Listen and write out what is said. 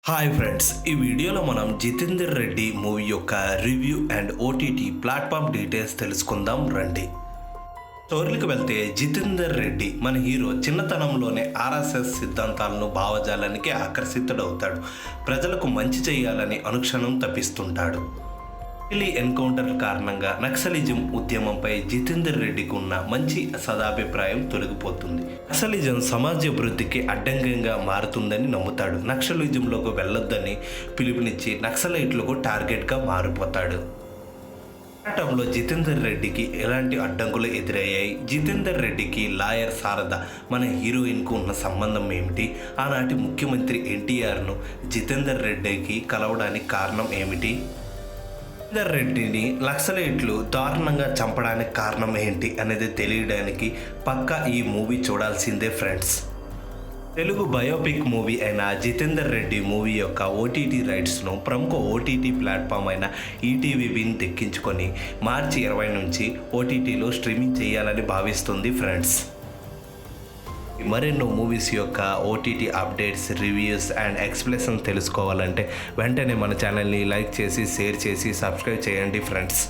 Hi friends, ఈ వీడియోలో మనం జితేందర్ రెడ్డి మూవీ యొక్క review and OTT platform details తెలుసుకుందాం రండి. స్టోరీకి వెళ్తే జితేందర్ రెడ్డి మన హీరో చిన్నతనంలోనే ఆర్ఎస్ఎస్ సిద్ధాంతాలను భావజాలానికి ఆకర్షితుడవుతాడు. ప్రజలకు మంచి చేయాలని అనుక్షణం తప్పిస్తుంటాడు. ఢిల్లీ ఎన్కౌంటర్ కారణంగా నక్సలిజం ఉద్యమంపై జితేందర్ రెడ్డికి ఉన్న మంచి సదాభిప్రాయం తొలగిపోతుంది. నక్సలిజం సమాజాభివృద్ధికి అడ్డంకంగా మారుతుందని నమ్ముతాడు. నక్సలిజంలోకి వెళ్ళొద్దని పిలుపునిచ్చి నక్సలైట్లకు టార్గెట్గా మారిపోతాడు. పోరాటంలో జితేందర్ రెడ్డికి ఎలాంటి అడ్డంకులు ఎదురయ్యాయి? జితేందర్ రెడ్డికి లాయర్ శారద మన హీరోయిన్కు ఉన్న సంబంధం ఏమిటి? ఆనాటి ముఖ్యమంత్రి ఎన్టీఆర్ను జితేందర్ రెడ్డికి కలవడానికి కారణం ఏమిటి? జితేందర్ రెడ్డిని నక్సలైట్లు దారుణంగా చంపడానికి కారణం ఏంటి అనేది తెలియడానికి పక్కా ఈ మూవీ చూడాల్సిందే ఫ్రెండ్స్. తెలుగు బయోపిక్ మూవీ అయిన జితేందర్ రెడ్డి మూవీ యొక్క ఓటీటీ రైట్స్ను ప్రముఖ ఓటీటీ ప్లాట్ఫామ్ అయిన ఈటీవీని దక్కించుకొని మార్చి 20 నుంచి ఓటీటీలో స్ట్రీమింగ్ చేయాలని భావిస్తుంది ఫ్రెండ్స్. మరెన్నో మూవీస్ యొక్క OTT updates, reviews and explanation తెలుసుకోవాలంటే వెంటనే మన ఛానల్ని లైక్ చేసి, షేర్ చేసి, సబ్స్క్రైబ్ చేయండి ఫ్రెండ్స్.